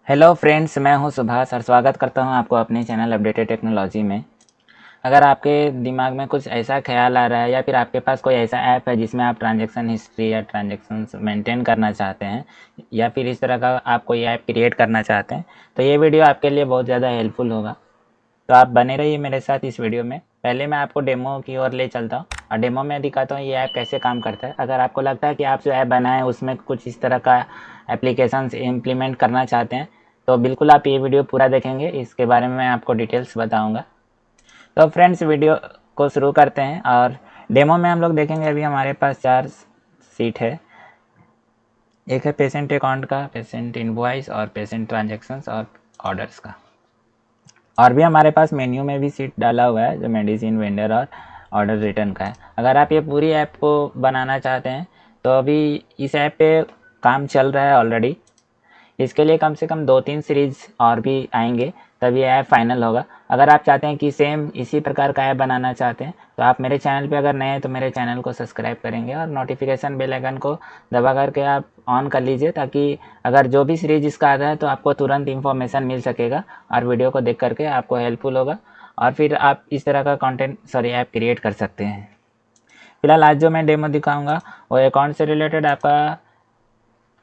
Hello friends, मैं हूं सुभाष और स्वागत करता हूं आपको अपने चैनल अपडेटेड टेक्नोलॉजी में। अगर आपके दिमाग में कुछ ऐसा ख्याल आ रहा है या फिर आपके पास कोई ऐसा ऐप है जिसमें आप ट्रांजैक्शन हिस्ट्री या ट्रांजैक्शंस मेंटेन करना चाहते हैं या फिर इस तरह का आप कोई ऐप क्रिएट करना चाहते हैं, तो ये वीडियो आपके लिए बहुत ज़्यादा हेल्पफुल होगा। तो आप बने रहिए मेरे साथ इस वीडियो में। पहले मैं आपको डेमो की ओर ले चलता हूँ और डेमो में दिखाता हूँ ये ऐप कैसे काम करता है। अगर आपको लगता है कि आप जो ऐप बनाएं उसमें कुछ इस तरह का एप्लीकेशंस इम्प्लीमेंट करना चाहते हैं, तो बिल्कुल आप ये वीडियो पूरा देखेंगे। इसके बारे में मैं आपको डिटेल्स बताऊँगा। तो फ्रेंड्स, वीडियो को शुरू करते हैं और डेमो में हम लोग देखेंगे। अभी हमारे पास 4 सीट है। एक है पेशेंट अकाउंट का, पेशेंट इनवॉइस और पेशेंट ट्रांजेक्शन्स और ऑर्डर्स का। और भी हमारे पास मेन्यू में भी सीट डाला हुआ है जो मेडिसिन वेंडर और ऑर्डर रिटर्न का है। अगर आप ये पूरी ऐप को बनाना चाहते हैं तो अभी इस ऐप पे काम चल रहा है ऑलरेडी। इसके लिए कम से कम 2-3 सीरीज़ और भी आएंगे, तब ये ऐप फाइनल होगा। अगर आप चाहते हैं कि सेम इसी प्रकार का ऐप बनाना चाहते हैं तो आप मेरे चैनल पे अगर नए हैं तो मेरे चैनल को सब्सक्राइब करेंगे और नोटिफिकेशन बेल आइकन को दबा करके आप ऑन कर लीजिए, ताकि अगर जो भी सीरीज इसका आता है तो आपको तुरंत इन्फॉर्मेशन मिल सकेगा और वीडियो को देख करके आपको हेल्पफुल होगा और फिर आप इस तरह का ऐप क्रिएट कर सकते हैं। फिलहाल आज जो मैं डेमो दिखाऊंगा वो अकाउंट से रिलेटेड आपका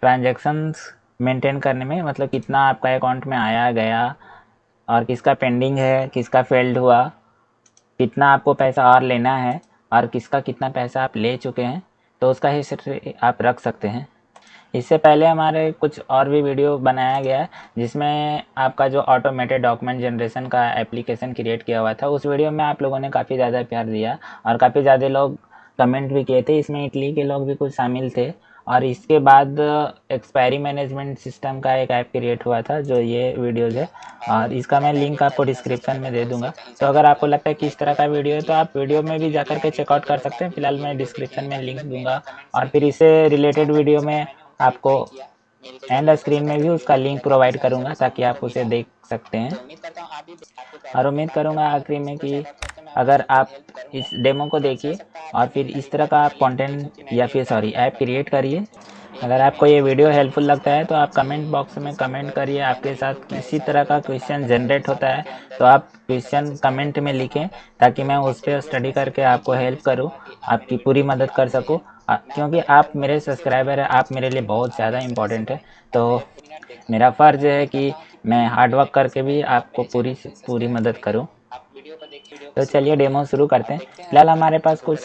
ट्रांजैक्शंस मेंटेन करने में, मतलब कितना आपका अकाउंट में आया गया और किसका पेंडिंग है, किसका फेल्ड हुआ, कितना आपको पैसा और लेना है और किसका कितना पैसा आप ले चुके हैं, तो उसका हिस्ट्री आप रख सकते हैं। इससे पहले हमारे कुछ और भी वीडियो बनाया गया है जिसमें आपका जो ऑटोमेटेड डॉक्यूमेंट जनरेशन का एप्लीकेशन क्रिएट किया हुआ था। उस वीडियो में आप लोगों ने काफ़ी ज़्यादा प्यार दिया और काफ़ी ज़्यादा लोग कमेंट भी किए थे। इसमें इटली के लोग भी कुछ शामिल थे। और इसके बाद एक्सपायरी मैनेजमेंट सिस्टम का एक ऐप क्रिएट हुआ था जो ये वीडियोज़ है, और इसका मैं लिंक आपको डिस्क्रिप्शन में दे दूंगा। तो अगर आपको लगता है कि इस तरह का वीडियो है तो आप वीडियो में भी जाकर के चेकआउट कर सकते हैं। फिलहाल मैं डिस्क्रिप्शन में लिंक दूंगा और फिर इससे रिलेटेड वीडियो में आपको एंड स्क्रीन में भी उसका लिंक प्रोवाइड करूंगा ताकि आप उसे देख सकते हैं। और उम्मीद करूंगा आखिरी में कि अगर आप इस डेमो को देखिए और फिर इस तरह का आप कंटेंट या फिर ऐप क्रिएट करिए। अगर आपको ये वीडियो हेल्पफुल लगता है तो आप कमेंट बॉक्स में कमेंट करिए। आपके साथ किसी तरह का क्वेश्चन जनरेट होता है तो आप क्वेश्चन कमेंट में लिखें ताकि मैं उस पर स्टडी करके आपको हेल्प करूं, आपकी पूरी मदद कर सकूं। क्योंकि आप मेरे सब्सक्राइबर हैं, आप मेरे लिए बहुत ज़्यादा इम्पोर्टेंट है। तो मेरा फ़र्ज़ है कि मैं हार्ड वर्क करके भी आपको पूरी से पूरी मदद करूं। तो चलिए डेमो शुरू करते हैं। फिलहाल हमारे पास कुछ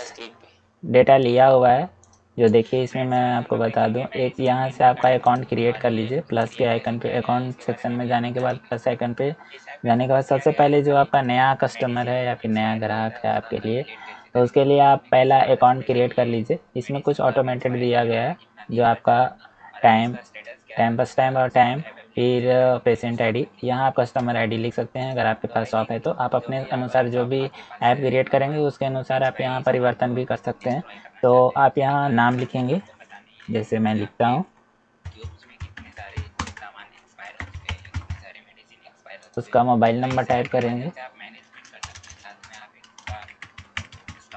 डेटा लिया हुआ है जो देखिए इसमें मैं आपको बता दूं। एक यहाँ से आपका अकाउंट क्रिएट कर लीजिए। प्लस के आइकन पे, अकाउंट सेक्शन में जाने के बाद प्लस आइकन पे जाने के बाद सबसे पहले जो आपका नया कस्टमर है या फिर नया ग्राहक है आपके लिए, तो उसके लिए आप पहला अकाउंट क्रिएट कर लीजिए। इसमें कुछ ऑटोमेटेड दिया गया है जो आपका टाइम टाइम बस टाइम और टाइम, फिर पेशेंट आईडी। यहाँ आप कस्टमर आईडी लिख सकते हैं। अगर आपके पास शॉप है तो आप अपने अनुसार जो भी ऐप क्रिएट करेंगे उसके अनुसार आप यहाँ परिवर्तन भी कर सकते हैं। तो आप यहाँ नाम लिखेंगे, जैसे मैं लिखता हूँ। उसका मोबाइल नंबर टाइप करेंगे।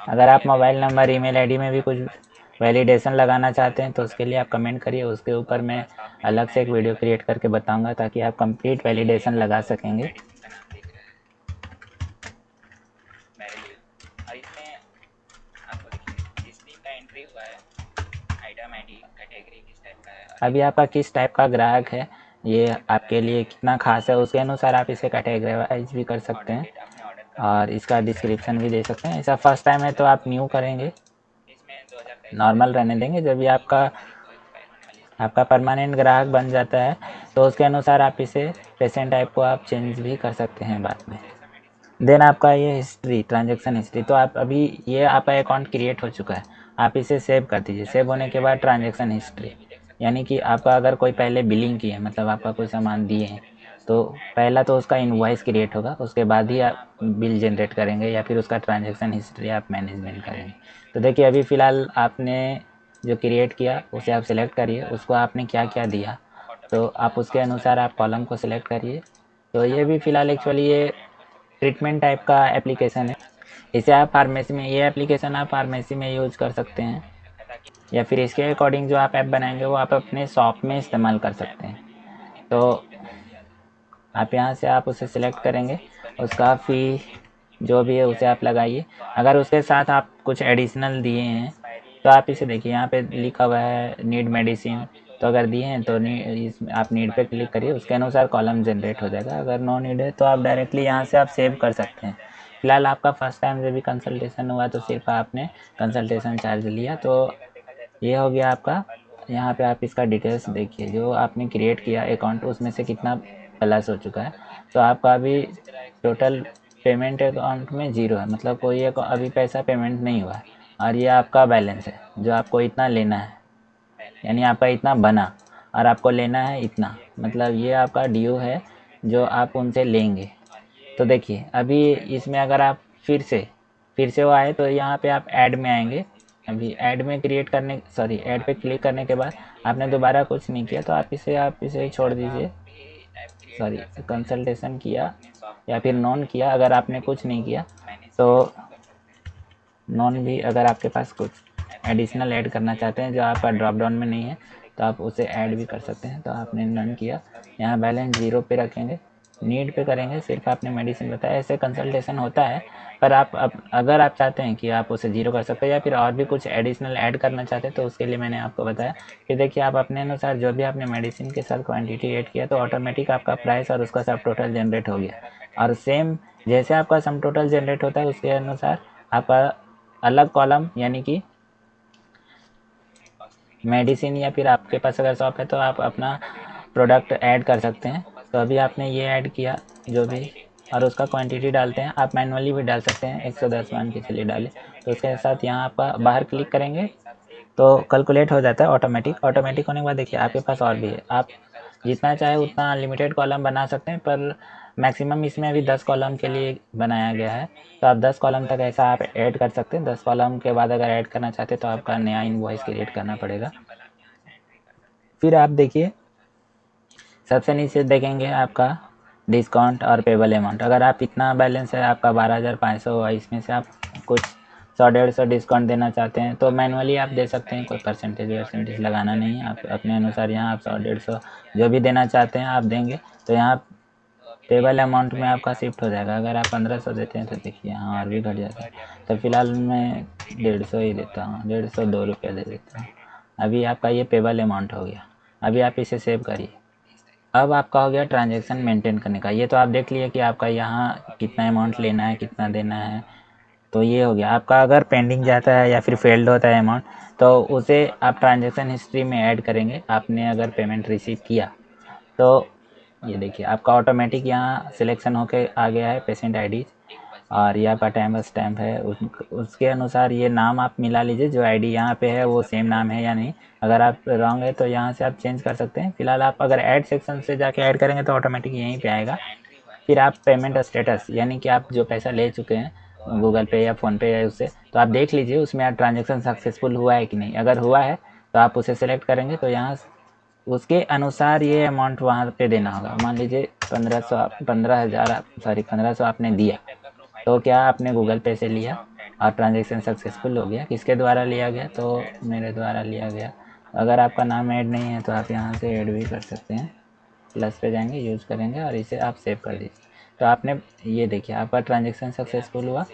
अगर आप मोबाइल नंबर ईमेल आईडी में भी कुछ वैलिडेशन लगाना चाहते हैं तो उसके लिए आप कमेंट करिए। उसके ऊपर मैं अलग से एक वीडियो क्रिएट करके बताऊंगा ताकि आप कंप्लीट वैलिडेशन लगा सकेंगे। अभी आपका किस टाइप का ग्राहक है, ये आपके लिए कितना खास है, उसके अनुसार आप इसे कैटेगराइज भी कर सकते हैं और इसका डिस्क्रिप्शन भी दे सकते हैं। ऐसा फर्स्ट टाइम है तो आप न्यू करेंगे, नॉर्मल रहने देंगे। जब भी आपका परमानेंट ग्राहक बन जाता है तो उसके अनुसार आप इसे पेशेंट टाइप को आप चेंज भी कर सकते हैं बाद में। देन आपका ये हिस्ट्री, ट्रांजैक्शन हिस्ट्री, तो आप अभी ये आपका अकाउंट क्रिएट हो चुका है, आप इसे सेव कर दीजिए। सेव होने के बाद ट्रांजैक्शन हिस्ट्री, यानी कि आपका अगर कोई पहले बिलिंग की है, मतलब आपका कोई सामान दिए हैं, तो पहला तो उसका इनवॉइस क्रिएट होगा, उसके बाद ही आप बिल जनरेट करेंगे या फिर उसका ट्रांजैक्शन हिस्ट्री आप मैनेजमेंट करेंगे। तो देखिए अभी फ़िलहाल आपने जो क्रिएट किया उसे आप सिलेक्ट करिए, उसको आपने क्या क्या दिया तो आप उसके अनुसार आप कॉलम को सिलेक्ट करिए। तो ये भी फ़िलहाल एक्चुअली ये ट्रीटमेंट टाइप का एप्लीकेशन है। इसे आप फार्मेसी में, ये एप्लीकेशन आप फार्मेसी में यूज़ कर सकते हैं या फिर इसके अकॉर्डिंग जो आप ऐप बनाएंगे वो आप अपने शॉप में इस्तेमाल कर सकते हैं। तो आप यहाँ से आप उसे सिलेक्ट करेंगे, उसका फ़ी जो भी है उसे आप लगाइए। अगर उसके साथ आप कुछ एडिशनल दिए हैं तो आप इसे देखिए, यहाँ पे लिखा हुआ है नीड मेडिसिन, तो अगर दिए हैं तो इसमें आप नीड पे क्लिक करिए, उसके अनुसार कॉलम जनरेट हो जाएगा। अगर नो नीड है तो आप डायरेक्टली यहाँ से आप सेव कर सकते हैं। फिलहाल आपका फर्स्ट टाइम जब भी कंसल्टेशन हुआ तो सिर्फ आपने कंसल्टेशन चार्ज लिया, तो ये हो गया आपका। यहाँ पे आप इसका डिटेल्स देखिए, जो आपने क्रिएट किया अकाउंट उसमें से कितना प्लस हो चुका है। तो आपका अभी टोटल पेमेंट अकाउंट में 0 है, मतलब कोई अभी पैसा पेमेंट नहीं हुआ है। और ये आपका बैलेंस है जो आपको इतना लेना है, यानी आपका इतना बना और आपको लेना है इतना, मतलब ये आपका ड्यू है जो आप उनसे लेंगे। तो देखिए अभी इसमें अगर आप फिर से वो आए तो यहाँ पे आप ऐड में आएंगे। अभी ऐड में क्रिएट करने ऐड पे क्लिक करने के बाद आपने दोबारा कुछ नहीं किया तो आप इसे छोड़ दीजिए। कंसल्टेशन किया या फिर नॉन किया, अगर आपने कुछ नहीं किया तो नॉन भी, अगर आपके पास कुछ एडिशनल ऐड करना चाहते हैं जो आपका ड्रॉप डाउन में नहीं है तो आप उसे ऐड भी कर सकते हैं। तो आपने नन किया, यहाँ बैलेंस 0 पे रखेंगे, नीड पे करेंगे, सिर्फ आपने मेडिसिन बताया। ऐसे कंसल्टेशन होता है, पर अगर आप चाहते हैं कि आप उसे 0 कर सकते हैं या फिर और भी कुछ एडिशनल ऐड करना चाहते हैं तो उसके लिए मैंने आपको बताया कि देखिए आप अपने अनुसार जो भी आपने मेडिसिन के साथ क्वान्टिटी ऐड किया तो ऑटोमेटिक आपका प्राइस और उसका सब टोटल जनरेट हो गया। और सेम जैसे आपका सम टोटल जनरेट होता है उसके अनुसार आपका अलग कॉलम, यानी कि मेडिसिन या फिर आपके पास अगर शॉप है तो आप अपना प्रोडक्ट ऐड कर सकते हैं। तो अभी आपने ये ऐड किया जो भी, और उसका क्वांटिटी डालते हैं, आप मैनुअली भी डाल सकते हैं, 110 मान के चलिए डालें। तो उसके साथ यहाँ आपका बाहर क्लिक करेंगे तो कैलकुलेट हो जाता है ऑटोमेटिक होने के बाद देखिए आपके पास और भी है, आप जितना चाहे उतना अनलिमिटेड कॉलम बना सकते हैं, पर मैक्सिमम इसमें अभी 10 कॉलम के लिए बनाया गया है। तो आप 10 कॉलम तक ऐसा आप ऐड कर सकते हैं। 10 कॉलम के बाद अगर ऐड करना चाहते हैं तो आपका नया इनवॉइस क्रिएट करना पड़ेगा। फिर आप देखिए सबसे नीचे देखेंगे आपका डिस्काउंट और पेबल अमाउंट। अगर आप इतना बैलेंस है आपका 12,500 हुआ, इसमें से आप कुछ 100-150 डिस्काउंट देना चाहते हैं तो मैनुअली आप दे सकते हैं, कोई परसेंटेज लगाना नहीं है। आप अपने अनुसार यहाँ आप 100-150 जो भी देना चाहते हैं आप देंगे। तो यहाँ पेबल अमाउंट में आपका शिफ्ट हो जाएगा। अगर आप 1500 देते हैं तो देखिए यहाँ और भी घट जाता है। तो फिलहाल मैं 150 ही देता हूँ, 150 2 रुपये दे देता हूँ। अभी आपका ये पेबल अमाउंट हो गया। अभी आप इसे सेव करिए। अब आपका हो गया ट्रांजैक्शन मेंटेन करने का। ये तो आप देख लिए कि आपका यहाँ कितना अमाउंट लेना है, कितना देना है। तो ये हो गया आपका। अगर पेंडिंग जाता है या फिर फेल्ड होता है अमाउंट तो उसे आप ट्रांजैक्शन हिस्ट्री में ऐड करेंगे। आपने अगर पेमेंट रिसीव किया तो ये देखिए आपका ऑटोमेटिक यहाँ सिलेक्शन होके आ गया है पेशेंट आईडी, और ये आपका टाइम स्टैम्प है। उसके अनुसार ये नाम आप मिला लीजिए, जो आईडी यहाँ पे है वो सेम नाम है या नहीं। अगर आप रॉन्ग है तो यहाँ से आप चेंज कर सकते हैं। फिलहाल आप अगर ऐड सेक्शन से जाके ऐड करेंगे तो ऑटोमेटिक यहीं पे आएगा। फिर आप पेमेंट स्टेटस, यानी कि आप जो पैसा ले चुके हैं गूगल पे या फ़ोनपे या उससे, तो आप देख लीजिए उसमें आप ट्रांजेक्शन सक्सेसफुल हुआ है कि नहीं। अगर हुआ है तो आप उसे सेलेक्ट करेंगे तो यहाँ उसके अनुसार ये अमाउंट वहाँ पे देना होगा। मान लीजिए 1500 आपने दिया, तो क्या आपने गूगल पे से लिया और ट्रांजैक्शन सक्सेसफुल हो गया। किसके द्वारा लिया गया? तो मेरे द्वारा लिया गया। अगर आपका नाम ऐड नहीं है तो आप यहाँ से ऐड भी कर सकते हैं। प्लस पे जाएंगे, यूज़ करेंगे और इसे आप सेव कर दीजिए। तो आपने ये देखिए आपका ट्रांजैक्शन सक्सेसफुल हुआ।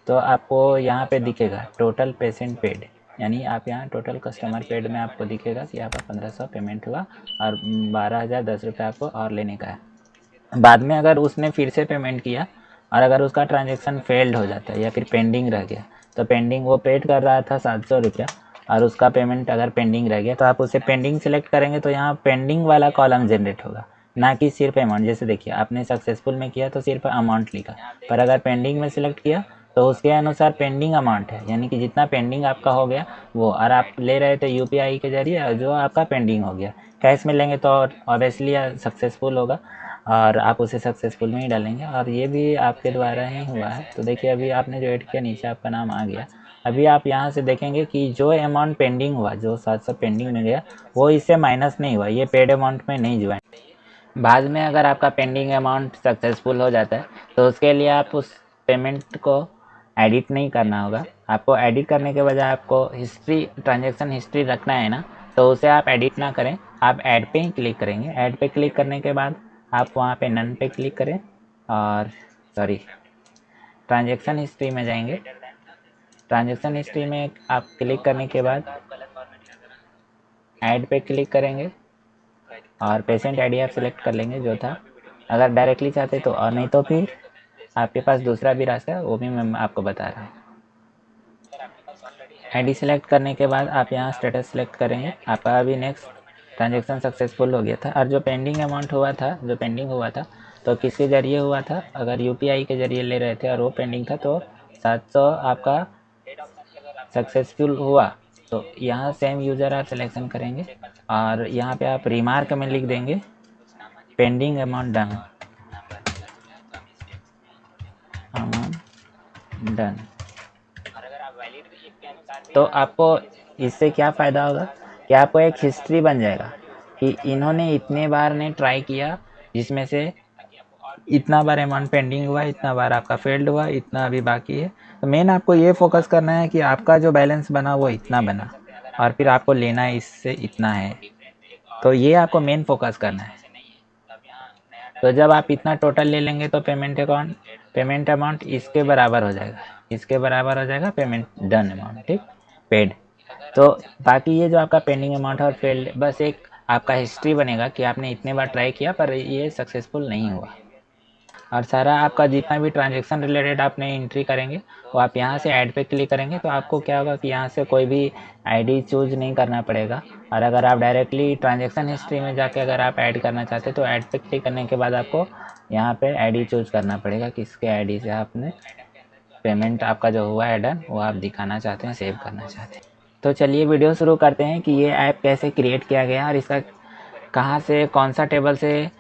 तो आपको यहाँ पे दिखेगा टोटल पेशेंट पेड, यानी आप यहाँ टोटल कस्टमर पेड में आपको दिखेगा कि आपका 1500 पेमेंट हुआ और 12,010 आपको और लेने का है। बाद में अगर उसने फिर से पेमेंट किया और अगर उसका ट्रांजैक्शन फेल्ड हो जाता है या फिर पेंडिंग रह गया, तो पेंडिंग वो पेड कर रहा था 700 और उसका पेमेंट अगर पेंडिंग रह गया तो आप उसे पेंडिंग सेलेक्ट करेंगे तो यहाँ पेंडिंग वाला कॉलम जनरेट होगा, ना कि सिर्फ अमाउंट। जैसे देखिए आपने सक्सेसफुल में किया तो सिर्फ अमाउंट लिखा, पर अगर पेंडिंग में सिलेक्ट किया तो उसके अनुसार पेंडिंग अमाउंट है, यानी कि जितना पेंडिंग आपका हो गया वो, और आप ले रहे थे यूपीआई के जरिए जो आपका पेंडिंग हो गया। कैश में लेंगे तो ऑब्वियसली सक्सेसफुल होगा और आप उसे सक्सेसफुल में ही डालेंगे, और ये भी आपके द्वारा ही हुआ है। तो देखिए अभी आपने जो ऐड किया नीचे आपका नाम आ गया। अभी आप यहाँ से देखेंगे कि जो अमाउंट पेंडिंग हुआ, जो 700 पेंडिंग में गया, वो इससे माइनस नहीं हुआ, ये पेड अमाउंट में नहीं ज्वाइन। बाद में अगर आपका पेंडिंग अमाउंट सक्सेसफुल हो जाता है तो उसके लिए आप उस पेमेंट को एडिट नहीं करना होगा। आपको एडिट करने के बजाय आपको हिस्ट्री, ट्रांजैक्शन हिस्ट्री रखना है ना, तो उसे आप एडिट ना करें, आप ऐड पे ही क्लिक करेंगे। ऐड पे क्लिक करने के बाद आप वहाँ पे नन पे क्लिक करें और ट्रांजैक्शन हिस्ट्री में जाएंगे। ट्रांजैक्शन हिस्ट्री में आप क्लिक करने के बाद ऐड पे क्लिक करेंगे और पेशेंट आईडी आप सिलेक्ट कर लेंगे जो था, अगर डायरेक्टली चाहते तो, और नहीं तो फिर आपके पास दूसरा भी रास्ता है, वो भी मैं आपको बता रहा हूँ। आईडी सेलेक्ट करने के बाद आप यहाँ स्टेटस सेलेक्ट करेंगे। आपका अभी नेक्स्ट ट्रांजैक्शन सक्सेसफुल हो गया था। और जो पेंडिंग अमाउंट हुआ था, जो पेंडिंग हुआ था तो किसके ज़रिए हुआ था, अगर यूपीआई के ज़रिए ले रहे थे और वो पेंडिंग था तो 700 आपका सक्सेसफुल हुआ। तो यहाँ सेम यूज़र आप सिलेक्शन करेंगे और यहाँ पे आप रिमार्क में लिख देंगे पेंडिंग अमाउंट डन। तो आपको इससे क्या फ़ायदा होगा कि आपको एक हिस्ट्री बन जाएगा कि इन्होंने इतने बार ने ट्राई किया, जिसमें से इतना बार अमाउंट पेंडिंग हुआ, इतना बार आपका फेल्ड हुआ, इतना अभी बाकी है। तो मेन आपको ये फोकस करना है कि आपका जो बैलेंस बना वो इतना बना और फिर आपको लेना इससे इतना है, तो ये आपको मेन फोकस करना है। तो जब आप इतना टोटल ले लेंगे तो पेमेंट अमाउंट इसके बराबर हो जाएगा, इसके बराबर हो जाएगा पेमेंट डन अमाउंट, ठीक, पेड। तो बाकी ये जो आपका पेंडिंग अमाउंट है और फेल्ड, बस एक आपका हिस्ट्री बनेगा कि आपने इतने बार ट्राई किया पर ये सक्सेसफुल नहीं हुआ। और सारा आपका जितना भी ट्रांजैक्शन रिलेटेड आपने एंट्री करेंगे वो आप यहाँ से ऐड पे क्लिक करेंगे तो आपको क्या होगा कि यहाँ से कोई भी आईडी चूज नहीं करना पड़ेगा। और अगर आप डायरेक्टली ट्रांजैक्शन हिस्ट्री में जाके अगर आप ऐड करना चाहते तो ऐड पे क्लिक करने के बाद आपको यहाँ पे आईडी चूज करना पड़ेगा, किसके आईडी से आपने पेमेंट आपका जो हुआ है डन वो आप दिखाना चाहते हैं, सेव करना चाहते हैं। तो चलिए वीडियो शुरू करते हैं कि ये ऐप कैसे क्रिएट किया गया और इसका कहाँ से कौन सा टेबल से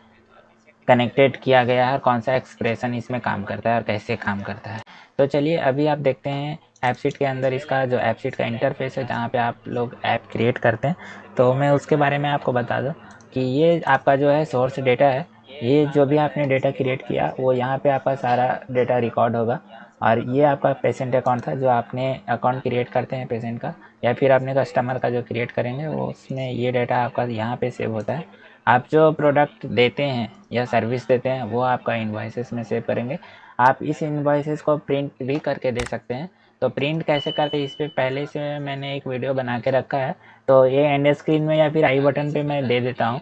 कनेक्टेड किया गया है और कौन सा एक्सप्रेशन इसमें काम करता है और कैसे काम करता है। तो चलिए अभी आप देखते हैं ऐपशीट के अंदर इसका जो ऐपशीट का इंटरफेस है जहाँ पे आप लोग ऐप क्रिएट करते हैं। तो मैं उसके बारे में आपको बता दूं कि ये आपका जो है सोर्स डेटा है, ये जो भी आपने डेटा क्रिएट किया वो यहाँ पे आपका सारा डेटा रिकॉर्ड होगा। और ये आपका पेशेंट अकाउंट था, जो आपने अकाउंट क्रिएट करते हैं पेशेंट का या फिर आपने कस्टमर का जो क्रिएट करेंगे वो उसमें ये डेटा आपका यहाँ पे सेव होता है। आप जो प्रोडक्ट देते हैं या सर्विस देते हैं वो आपका इन्वॉइसेस में सेव करेंगे। आप इस इन्वॉइसेस को प्रिंट भी करके दे सकते हैं। तो प्रिंट कैसे करते हैं इस पर पहले से मैंने एक वीडियो बना के रखा है, तो ये एंड स्क्रीन में या फिर आई बटन पे मैं दे देता हूँ।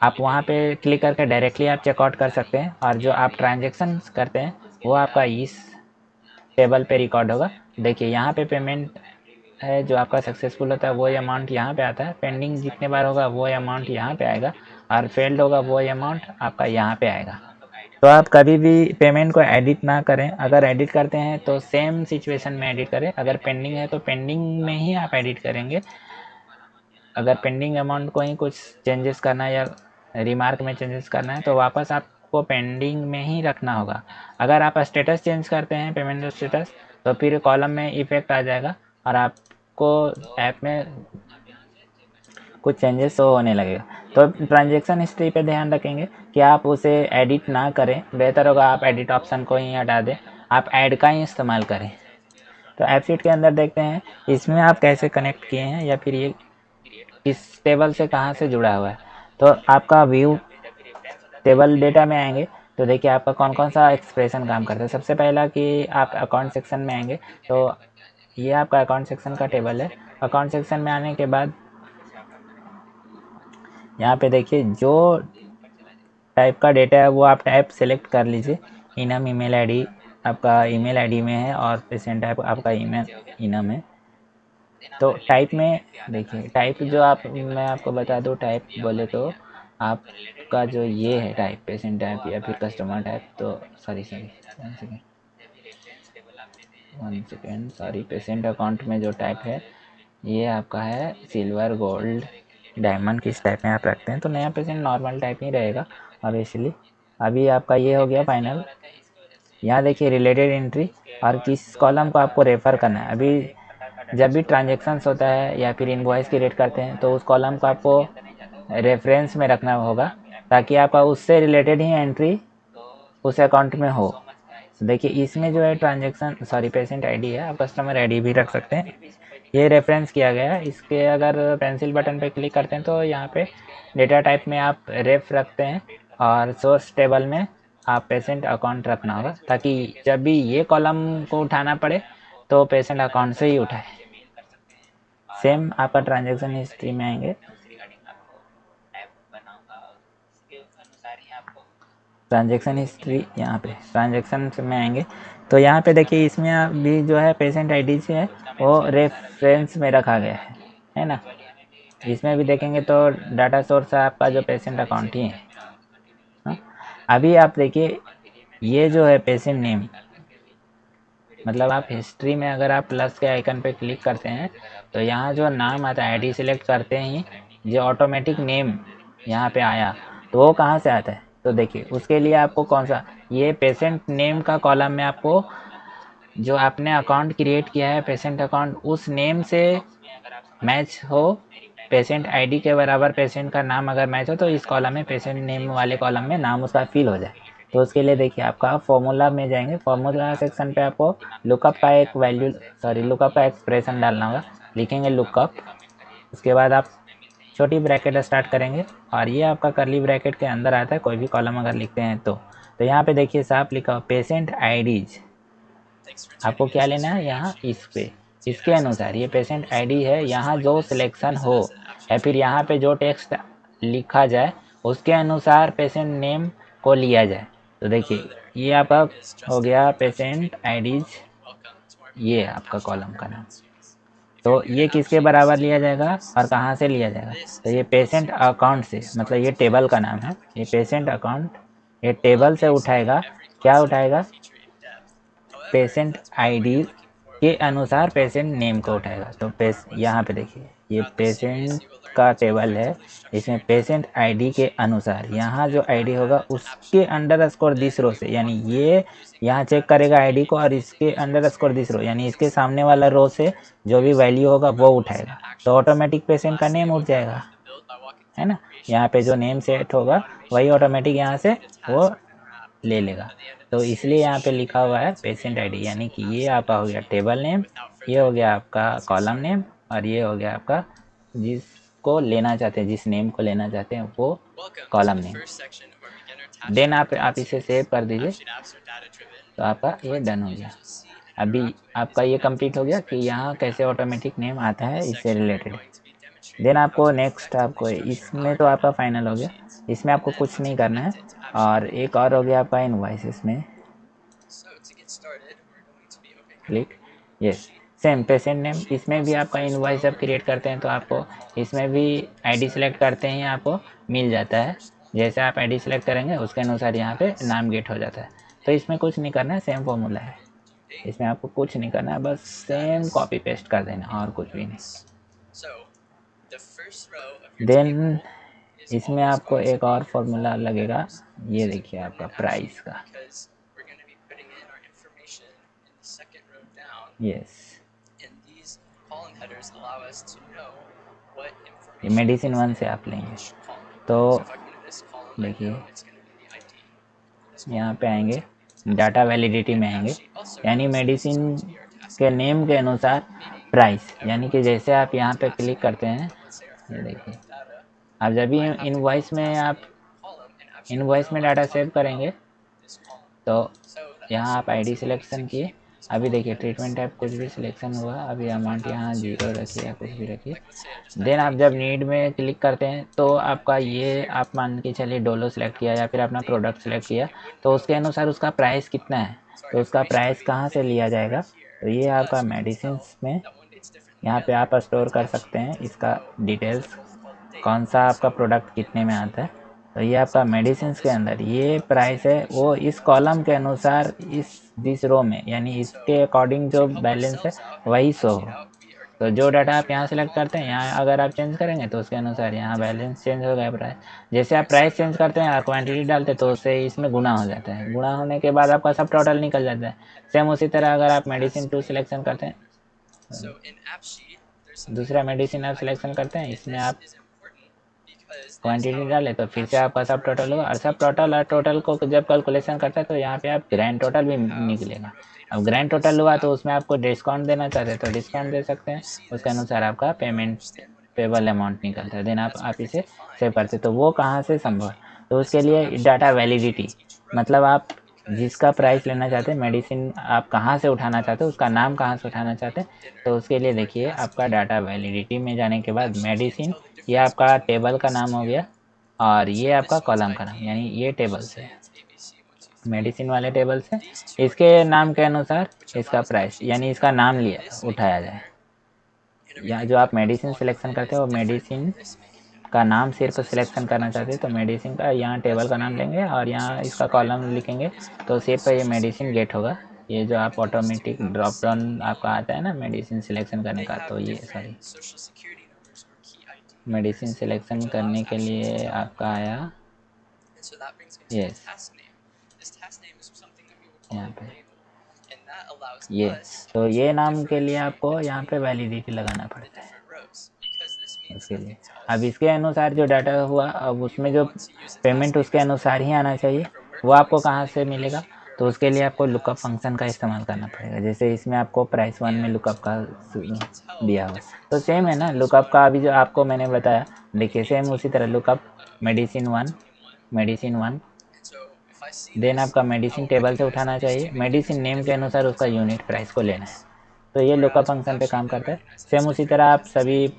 आप वहाँ पे क्लिक करके डायरेक्टली आप चेकआउट कर सकते हैं और जो आप ट्रांजेक्शन करते हैं वो आपका इस टेबल पे रिकॉर्ड होगा। देखिए यहाँ पे पेमेंट है जो आपका सक्सेसफुल होता है वो अमाउंट यहाँ पे आता है, पेंडिंग जितने बार होगा वो अमाउंट यहाँ पे आएगा और फेल्ड होगा वो अमाउंट आपका यहाँ पे आएगा। तो आप कभी भी पेमेंट को एडिट ना करें, अगर एडिट करते हैं तो सेम सिचुएशन में एडिट करें, अगर पेंडिंग है तो पेंडिंग में ही आप एडिट करेंगे। अगर पेंडिंग अमाउंट को ही कुछ चेंजेस करना है या रिमार्क में चेंजेस करना है तो वापस आपको पेंडिंग में ही रखना होगा। अगर आप स्टेटस चेंज करते हैं पेमेंट स्टेटस तो फिर कॉलम में इफेक्ट आ जाएगा और आपको ऐप में कुछ चेंजेस तो होने लगेगा। तो ट्रांजैक्शन हिस्ट्री पे ध्यान रखेंगे कि आप उसे एडिट ना करें, बेहतर होगा आप एडिट ऑप्शन को ही हटा दें, आप ऐड का ही इस्तेमाल करें। तो ऐपशीट के अंदर देखते हैं इसमें आप कैसे कनेक्ट किए हैं या फिर ये इस टेबल से कहाँ से जुड़ा हुआ है। तो आपका व्यू टेबल डेटा में आएंगे तो देखिए आपका कौन कौन सा एक्सप्रेशन काम करता है। सबसे पहला कि आप अकाउंट सेक्शन में आएंगे तो ये आपका अकाउंट सेक्शन का टेबल है। अकाउंट सेक्शन में आने के बाद यहाँ पे देखिए जो टाइप का डेटा है वो आप टाइप सेलेक्ट कर लीजिए। इनम ईमेल आईडी आपका ईमेल आईडी में है और पेशेंट टाइप आपका ईमेल इनम है। तो टाइप में देखिए टाइप जो आप मैं आपको बता दूँ, टाइप बोले तो आपका जो ये है टाइप पेशेंट टाइप या फिर कस्टमर टाइप, तो वन सेकेंड पेशेंट अकाउंट में जो टाइप है ये आपका है सिल्वर गोल्ड डायमंड, किस टाइप में आप रखते हैं। तो नया पेशेंट नॉर्मल टाइप ही रहेगा ऑब्वियसली। अभी आपका ये हो गया फाइनल। यहाँ देखिए रिलेटेड एंट्री और किस कॉलम को आपको रेफ़र करना है। अभी जब भी ट्रांजेक्शन्स होता है या फिर इनवॉइस क्रिएट करते हैं तो उस कॉलम को आपको रेफरेंस में रखना होगा ताकि आपका उससे रिलेटेड ही एंट्री उस अकाउंट में हो। देखिए इसमें जो है ट्रांजेक्शन पेशेंट आईडी है, आप कस्टमर आईडी भी रख सकते हैं, ये रेफरेंस किया गया है। इसके अगर पेंसिल बटन पे क्लिक करते हैं तो यहाँ पे डेटा टाइप में आप रेफ रखते हैं और सोर्स टेबल में आप पेशेंट अकाउंट रखना होगा, ताकि जब भी ये कॉलम को उठाना पड़े तो पेशेंट अकाउंट से ही उठाए। सेम आपका ट्रांजैक्शन हिस्ट्री में आएंगे, ट्रांजैक्शन हिस्ट्री यहाँ पे ट्रांजैक्शन में आएंगे तो यहाँ पे देखिए इसमें अभी जो है पेशेंट आईडी से है वो रेफरेंस में रखा गया है ना। इसमें भी देखेंगे तो डाटा सोर्स आपका जो पेशेंट अकाउंट ही है। हाँ? अभी आप देखिए ये जो है पेशेंट नेम, मतलब आप हिस्ट्री में अगर आप प्लस के आइकन पे क्लिक करते हैं तो यहाँ जो नाम आता है आईडी सिलेक्ट करते ही जो ऑटोमेटिक नेम यहाँ पे आया तो वो कहाँ से आता है, तो देखिए उसके लिए आपको कौन सा ये पेशेंट नेम का कॉलम में आपको जो आपने अकाउंट क्रिएट किया है पेशेंट अकाउंट उस नेम से मैच हो, पेशेंट आईडी के बराबर पेशेंट का नाम अगर मैच हो तो इस कॉलम में पेशेंट नेम वाले कॉलम में नाम उसका फिल हो जाए। तो उसके लिए देखिए आपका फॉर्मूला में जाएंगे, फॉर्मूला सेक्शन पे आपको लुकअप का एक वैल्यू लुकअप का एक्सप्रेशन डालना होगा, लिखेंगे लुकअप, उसके बाद आप छोटी ब्रैकेट स्टार्ट करेंगे और ये आपका करली ब्रैकेट के अंदर आता है कोई भी कॉलम अगर लिखते हैं तो यहाँ पे देखिए साफ लिखा हो पेशेंट आईडीज, आपको क्या लेना है यहाँ इस पे इसके अनुसार ये पेशेंट आईडी है, यहाँ जो सिलेक्शन हो या फिर यहाँ पे जो टेक्स्ट लिखा जाए उसके अनुसार पेशेंट नेम को लिया जाए। तो देखिए ये आपका हो गया पेशेंट आईडीज, ये आपका कॉलम का नाम, तो ये किसके बराबर लिया जाएगा और कहाँ से लिया जाएगा, तो ये पेशेंट अकाउंट से, मतलब ये टेबल का नाम है, ये पेशेंट अकाउंट ये टेबल से उठाएगा, क्या उठाएगा पेशेंट आईडी के अनुसार पेशेंट नेम को उठाएगा। तो यहाँ पे देखिए ये पेशेंट का टेबल है, इसमें पेशेंट आईडी के अनुसार यहाँ जो आईडी होगा उसके अंडर स्कोर दिस रो से, यानी ये यहाँ चेक करेगा आईडी को और इसके अंडर स्कोर दिस रो यानी इसके सामने वाला रो से जो भी वैल्यू होगा वो उठाएगा, तो ऑटोमेटिक पेशेंट का नेम उठ जाएगा, है ना। यहाँ पे जो नेम सेट होगा वही ऑटोमेटिक यहाँ से वो ले लेगा। तो इसलिए यहाँ पे लिखा हुआ है पेशेंट आईडी, यानी कि ये आपका हो गया टेबल नेम, ये हो गया आपका कॉलम नेम और ये हो गया आपका जिसको लेना चाहते हैं, जिस नेम को लेना चाहते हैं वो कॉलम नेम। देन आप इसे सेव कर दीजिए तो आपका ये डन हो गया। अभी आपका ये कंप्लीट हो गया कि यहाँ कैसे ऑटोमेटिक नेम आता है इससे रिलेटेड। देन आपको नेक्स्ट आपको इसमें तो आपका फाइनल हो गया, इसमें आपको कुछ नहीं करना है। और एक और हो गया आपका इनवॉइसेस में click, yes same patient name, इसमें भी आपका इनवॉइस जब क्रिएट करते हैं तो आपको इसमें भी आईडी सेलेक्ट करते ही आपको मिल जाता है, जैसे आप आईडी सेलेक्ट करेंगे उसके अनुसार यहाँ पे नाम गेट हो जाता है। तो इसमें कुछ नहीं करना है, सेम फॉर्मूला है, इसमें आपको कुछ नहीं करना है, बस सेम कॉपी पेस्ट कर देना और कुछ भी नहीं। देन इसमें आपको एक और फॉर्मूला लगेगा, ये देखिए आपका प्राइस का, यस ये मेडिसिन 1 से आप लेंगे तो देखिए यहाँ पे आएंगे डाटा वैलिडिटी में आएंगे, यानी मेडिसिन के नेम के अनुसार प्राइस, यानी कि जैसे आप यहाँ पे क्लिक करते हैं, ये देखिए आप जब भी इनवॉइस में डाटा सेव करेंगे तो यहाँ आप आईडी सिलेक्शन किए, अभी देखिए ट्रीटमेंट टाइप कुछ भी सिलेक्शन हुआ, अभी अमाउंट यहाँ 0 रखिए या कुछ भी रखिए। देन आप जब नीड में क्लिक करते हैं तो आपका ये आप मान के चलिए डोलो सेलेक्ट किया या फिर अपना प्रोडक्ट सेलेक्ट किया तो उसके अनुसार उसका प्राइस कितना है, तो उसका प्राइस कहाँ से लिया जाएगा, तो ये आपका मेडिसिन में यहाँ पे आप स्टोर कर सकते हैं इसका डिटेल्स, कौन सा आपका प्रोडक्ट कितने में आता है। तो ये आपका मेडिसिन के अंदर ये प्राइस है वो इस कॉलम के अनुसार दिस रो में, यानी इसके अकॉर्डिंग जो बैलेंस है वही शो हो। तो जो डाटा आप यहाँ सेलेक्ट करते हैं यहाँ अगर आप चेंज करेंगे तो उसके अनुसार यहाँ बैलेंस चेंज हो गया प्राइस, जैसे आप प्राइस चेंज करते हैं और क्वांटिटी डालते हैं तो उससे इसमें गुना हो जाता है, गुना होने के बाद आपका सब टोटल निकल जाता है। सेम उसी तरह अगर आप मेडिसिन 2 सिलेक्शन करते हैं, दूसरा मेडिसिन आप सिलेक्शन करते हैं, इसमें आप क्वांटिटी डाले तो फिर से आपका सब टोटल होगा और सब टोटल और टोटल को जब कैलकुलेशन करता है तो यहाँ पे आप ग्रैंड टोटल भी निकलेगा। अब ग्रैंड टोटल हुआ तो उसमें आपको डिस्काउंट देना चाहते हैं तो डिस्काउंट दे सकते हैं, उसके अनुसार आपका पेमेंट पेबल अमाउंट निकलता है। देन आप इसे सेव करते तो वो कहाँ से संभव है, तो उसके लिए डाटा वैलिडिटी, मतलब आप जिसका प्राइस लेना चाहते हैं, मेडिसिन आप कहाँ से उठाना चाहते हो, उसका नाम कहाँ से उठाना चाहते हैं, तो उसके लिए देखिए आपका डाटा वैलिडिटी में जाने के बाद मेडिसिन, ये आपका टेबल का नाम हो गया और ये आपका कॉलम का नाम, यानी ये टेबल से मेडिसिन वाले टेबल से इसके नाम के अनुसार इसका प्राइस, यानी इसका नाम लिया उठाया जाए। यहाँ जो आप मेडिसिन सिलेक्शन करते हो, मेडिसिन का नाम सिर्फ सिलेक्शन करना चाहते हैं तो मेडिसिन का यहाँ टेबल का नाम लेंगे और यहाँ इसका कॉलम लिखेंगे, तो सिर्फ ये मेडिसिन गेट होगा। ये जो आप ऑटोमेटिक ड्रॉप डाउन आपका आता है ना मेडिसिन सिलेक्शन करने का, तो ये सॉरी मेडिसिन सिलेक्शन करने के लिए आपका आया यस यहाँ पे ये, तो ये नाम के लिए आपको यहाँ पे वैलिडिटी लगाना पड़ता है इसके लिए। अब इसके अनुसार जो डाटा हुआ, अब उसमें जो पेमेंट उसके अनुसार ही आना चाहिए, वो आपको कहाँ से मिलेगा, तो उसके लिए आपको लुकअप फंक्शन का इस्तेमाल करना पड़ेगा। जैसे इसमें आपको प्राइस 1 में लुकअप का दिया हुआ, तो सेम है ना लुकअप का, अभी जो आपको मैंने बताया, देखिए सेम उसी तरह लुकअप मेडिसिन 1 देन आपका मेडिसिन टेबल से उठाना चाहिए, मेडिसिन नेम के अनुसार उसका यूनिट प्राइस को लेना है, तो ये लुकअप फंक्शन पे काम करता है। सेम उसी तरह आप सभी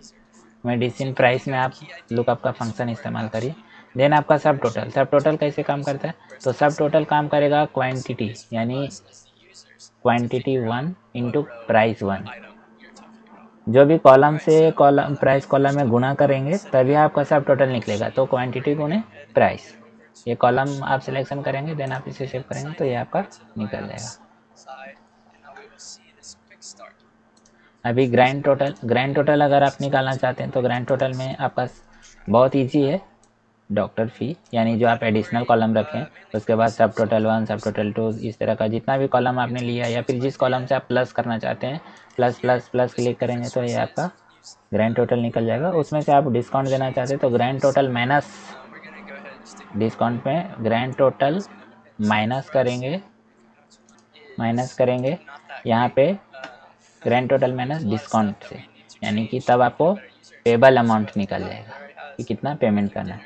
मेडिसिन प्राइस में आप लुकअप का फंक्शन इस्तेमाल करिए। देन आपका सब टोटल कैसे काम करता है, तो सब टोटल काम करेगा क्वांटिटी, यानी क्वांटिटी 1 इंटू प्राइस 1, जो भी कॉलम से कॉलम प्राइस कॉलम में गुणा करेंगे तभी आपका सब टोटल निकलेगा, तो क्वांटिटी गुणे प्राइस, ये कॉलम आप सिलेक्शन करेंगे, देन आप इसे सेव करेंगे तो ये आपका निकल जाएगा। अभी ग्रैंड टोटल अगर आप निकालना चाहते हैं तो ग्रैंड टोटल में आपका बहुत इजी है, डॉक्टर फी, यानी जो आप एडिशनल कॉलम रखें, उसके बाद सब टोटल 1 सब टोटल 2, इस तरह का जितना भी कॉलम आपने लिया, या फिर जिस कॉलम से आप प्लस करना चाहते हैं प्लस प्लस प्लस क्लिक करेंगे तो ये आपका ग्रैंड टोटल निकल जाएगा। उसमें से आप डिस्काउंट देना चाहते हैं तो ग्रैंड टोटल माइनस डिस्काउंट में ग्रैंड टोटल माइनस करेंगे यहाँ पे ग्रैंड टोटल माइनस डिस्काउंट से, यानी कि तब आपको पेबल अमाउंट निकल जाएगा कि कितना पेमेंट करना है।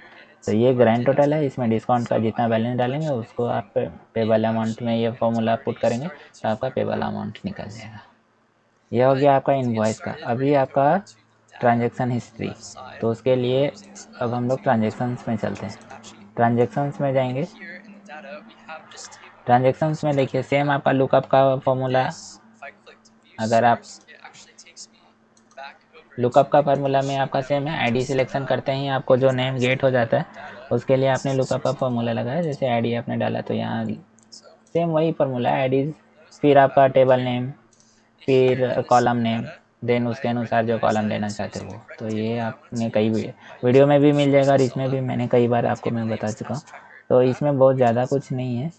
तो ये ग्रैंड टोटल है, इसमें डिस्काउंट का जितना बैलेंस डालेंगे उसको आप पेबल अमाउंट में ये फॉर्मूला पुट करेंगे तो आपका पेबल अमाउंट निकल जाएगा। यह हो गया आपका इनवॉइस का। अभी आपका ट्रांजैक्शन हिस्ट्री, तो उसके लिए अब हम लोग ट्रांजैक्शंस में चलते हैं। ट्रांजैक्शंस में जाएंगे, ट्रांजैक्शंस में देखिए सेम आपका लुकअप का फॉर्मूला, अगर आप लुकअप का फार्मूला में आपका सेम है, आईडी सिलेक्शन करते ही आपको जो नेम गेट हो जाता है उसके लिए आपने लुकअप का फार्मूला लगाया, जैसे आईडी आपने डाला तो यहाँ सेम वही फार्मूला है आईडी, फिर आपका टेबल नेम, फिर कॉलम नेम, देन उसके अनुसार जो कॉलम लेना चाहते हो। तो ये आपने कई वीडियो में भी मिल जाएगा और इसमें भी मैंने कई बार आपको मैं बता चुका हूँ, तो इसमें बहुत ज़्यादा कुछ नहीं है।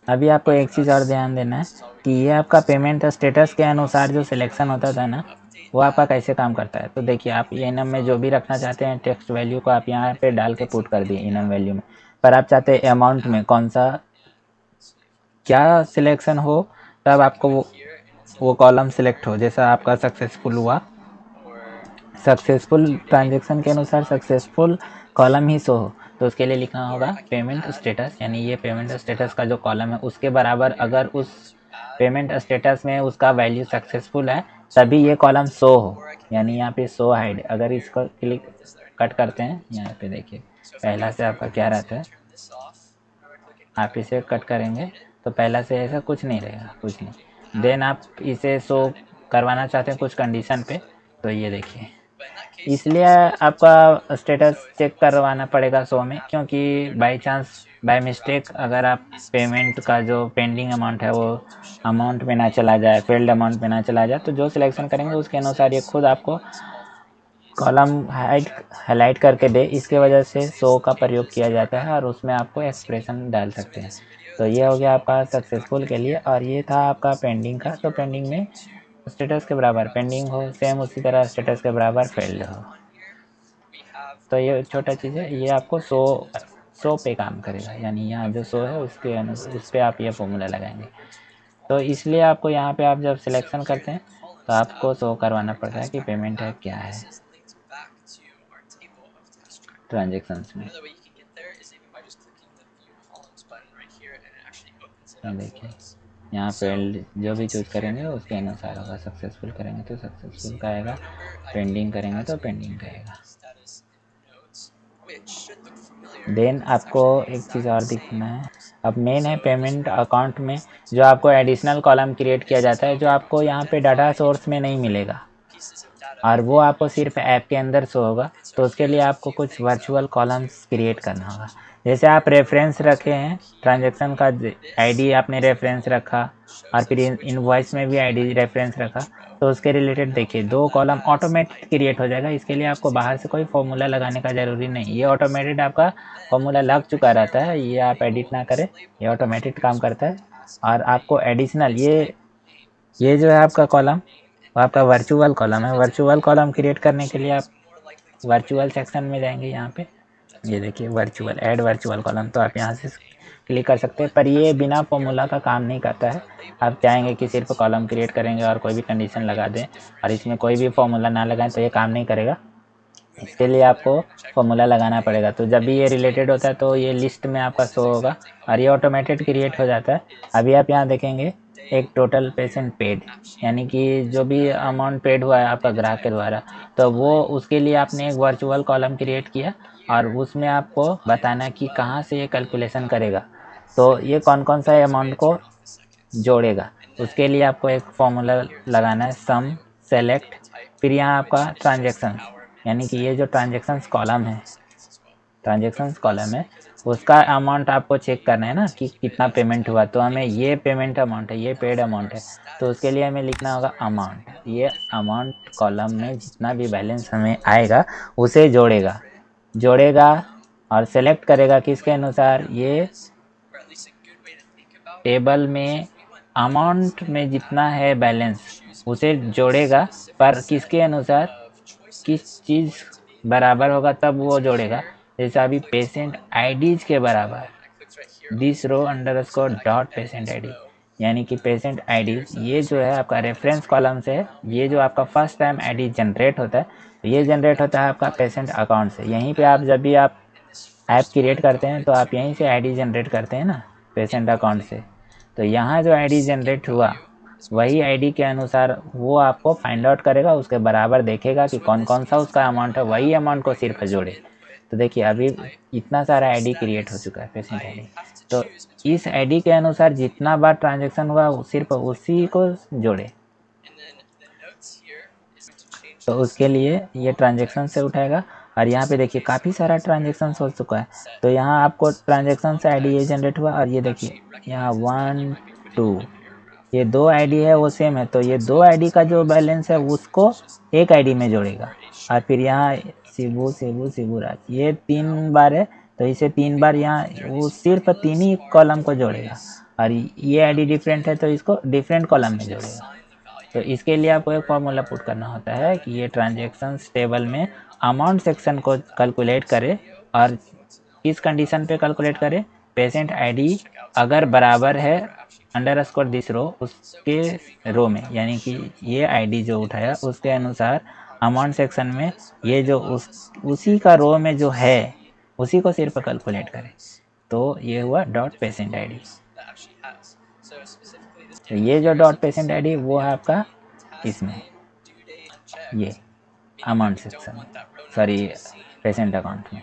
अभी आपको एक चीज़ और ध्यान देना है कि ये आपका पेमेंट स्टेटस के अनुसार जो सिलेक्शन होता था ना, वो आपका कैसे काम करता है। तो देखिए आप इनम में जो भी रखना चाहते हैं टेक्स्ट वैल्यू को आप यहाँ पे डाल के पुट कर दिए इनम वैल्यू में, पर आप चाहते हैं अमाउंट में कौन सा क्या सिलेक्शन हो, तब आपको वो कॉलम सिलेक्ट हो, जैसा आपका सक्सेसफुल हुआ, सक्सेसफुल ट्रांजेक्शन के अनुसार सक्सेसफुल कॉलम ही शो हो, तो उसके लिए लिखना होगा पेमेंट स्टेटस, यानी ये पेमेंट स्टेटस का जो कॉलम है उसके बराबर अगर उस पेमेंट स्टेटस में उसका वैल्यू सक्सेसफुल है तभी ये कॉलम शो हो, यानी यहाँ पे शो हाइड, अगर इसको क्लिक कट करते हैं यहाँ पे देखिए पहला से आपका क्या रहता है, आप इसे कट करेंगे तो पहला से ऐसा कुछ नहीं रहेगा, कुछ नहीं। देन आप इसे शो करवाना चाहते हैं कुछ कंडीशन पे, तो ये देखिए इसलिए आपका स्टेटस चेक करवाना पड़ेगा शो में, क्योंकि बाय चांस बाय मिस्टेक अगर आप पेमेंट का जो पेंडिंग अमाउंट है वो अमाउंट में ना चला जाए, फेल्ड अमाउंट में ना चला जाए, तो जो सिलेक्शन करेंगे उसके अनुसार ये खुद आपको कॉलम हाईलाइट करके दे, इसके वजह से शो का प्रयोग किया जाता है और उसमें आपको एक्सप्रेशन डाल सकते हैं। तो ये हो गया आपका सक्सेसफुल के लिए, और ये था आपका पेंडिंग का, तो पेंडिंग में स्टेटस के बराबर पेंडिंग हो, सेम उसी तरह स्टेटस के बराबर फेल्ड हो। तो ये छोटा चीज़ है, ये आपको सो पे काम करेगा, यानी यहाँ जो सो है उसके उस पर आप ये फॉर्मूला लगाएंगे। तो इसलिए आपको यहाँ पे आप जब सिलेक्शन करते हैं तो आपको शो करवाना पड़ता है कि पेमेंट है क्या है ट्रांजेक्शन्स में। देखिए यहाँ फील्ड जो भी चूज करेंगे उसके अनुसार होगा। सक्सेसफुल करेंगे तो सक्सेसफुल का आएगा, पेंडिंग करेंगे तो पेंडिंग का आएगा। देन आपको एक चीज़ और दिखना है। अब मेन है पेमेंट अकाउंट में जो आपको एडिशनल कॉलम क्रिएट किया जाता है, जो आपको यहाँ पे डाटा सोर्स में नहीं मिलेगा और वो आपको सिर्फ ऐप के अंदर शो होगा। तो उसके लिए आपको कुछ वर्चुअल कॉलम्स क्रिएट करना होगा। जैसे आप रेफरेंस रखे हैं, ट्रांजैक्शन का आईडी आपने रेफरेंस रखा और फिर इनवॉइस में भी आईडी रेफरेंस रखा, तो उसके रिलेटेड देखिए 2 कॉलम ऑटोमेटिक क्रिएट हो जाएगा। इसके लिए आपको बाहर से कोई फॉर्मूला लगाने का ज़रूरी नहीं, ये ऑटोमेटेड आपका फॉर्मूला लग चुका रहता है। ये आप एडिट ना करें, ये ऑटोमेटिक काम करता है। और आपको एडिशनल ये जो है आपका कॉलम, वो आपका वर्चुअल कॉलम है। वर्चुअल कॉलम क्रिएट करने के लिए आप वर्चुअल सेक्शन में जाएंगे। यहाँ पे ये देखिए वर्चुअल, ऐड वर्चुअल कॉलम, तो आप यहाँ से क्लिक कर सकते हैं। पर ये बिना फॉर्मूला का काम नहीं करता है। आप चाहेंगे कि सिर्फ कॉलम क्रिएट करेंगे और कोई भी कंडीशन लगा दें और इसमें कोई भी फॉर्मूला ना लगाएं तो ये काम नहीं करेगा। इसके लिए आपको फॉर्मूला लगाना पड़ेगा। तो जब भी ये रिलेटेड होता है तो ये लिस्ट में आपका शो होगा और ये ऑटोमेटेड क्रिएट हो जाता है। अभी आप यहाँ देखेंगे एक टोटल पेशेंट पेड, यानी कि जो भी अमाउंट पेड हुआ है आपका ग्राहक के द्वारा, तो वो उसके लिए आपने एक वर्चुअल कॉलम क्रिएट किया और उसमें आपको बताना कि कहाँ से ये कैलकुलेशन करेगा, तो ये कौन कौन सा अमाउंट को जोड़ेगा। उसके लिए आपको एक फॉर्मूला लगाना है, सम सेलेक्ट, फिर यहाँ आपका ट्रांजेक्शन, यानी कि ये जो ट्रांजेक्शन्स कॉलम है, ट्रांजेक्शन्स कॉलम है उसका अमाउंट आपको चेक करना है ना कि कितना पेमेंट हुआ। तो हमें ये पेमेंट अमाउंट है, ये पेड अमाउंट है, तो उसके लिए हमें लिखना होगा अमाउंट। ये अमाउंट कॉलम में जितना भी बैलेंस हमें आएगा उसे जोड़ेगा और सेलेक्ट करेगा किसके अनुसार, ये टेबल में अमाउंट में जितना है बैलेंस उसे जोड़ेगा, पर किसके अनुसार, किस चीज़ बराबर होगा तब वो जोड़ेगा। जैसे अभी पेशेंट आईडीज के बराबर this row underscore dot patient ID, यानी कि पेशेंट आईडी ये जो है आपका रेफरेंस कॉलम से है। ये जो आपका फर्स्ट टाइम आईडी जनरेट होता है, ये जनरेट होता है आपका पेशेंट अकाउंट से। यहीं पे आप जब भी आप ऐप क्रिएट करते हैं तो आप यहीं से आईडी जनरेट करते हैं ना पेशेंट अकाउंट से। तो यहाँ जो आईडी जनरेट हुआ वही आईडी के अनुसार वो आपको फाइंड आउट करेगा, उसके बराबर देखेगा कि कौन कौन सा उसका अमाउंट है, वही अमाउंट को सिर्फ जोड़े। तो देखिए अभी इतना सारा आईडी क्रिएट हो चुका है पेशेंट आईडी, तो इस आईडी के अनुसार जितना बार ट्रांजैक्शन हुआ सिर्फ उसी को जोड़े। तो उसके लिए ये ट्रांजैक्शन से उठाएगा और यहाँ पे देखिए काफ़ी सारा ट्रांजैक्शन हो चुका है। तो यहाँ आपको ट्रांजैक्शन से आईडी ये जनरेट हुआ और ये देखिए यहाँ 1 2 ये 2 आईडी है वो सेम है, तो ये 2 आईडी का जो बैलेंस है उसको एक आईडी में जोड़ेगा। और फिर यहाँ शिबू राज ये 3 बार है, तो इसे 3 बार यहाँ वो सिर्फ 3 ही कॉलम को जोड़ेगा और ये आईडी डिफरेंट है तो इसको डिफरेंट कॉलम में जोड़ेगा। तो इसके लिए आपको एक फॉर्मूला पुट करना होता है कि ये ट्रांजैक्शंस टेबल में अमाउंट सेक्शन को कैलकुलेट करे और किस कंडीशन पे कैलकुलेट करे, पेशेंट आईडी अगर बराबर है अंडरस्कोर दिस रो उसके रो में, यानी कि ये आईडी जो उठाया उसके अनुसार अमाउंट सेक्शन में ये जो उसी का रो में जो है उसी को सिर्फ कैलकुलेट करे। तो ये हुआ डॉट पेशेंट आईडी। तो ये जो डॉट पेशेंट आईडी वो है आपका इसमें ये amount section, sorry patient account में,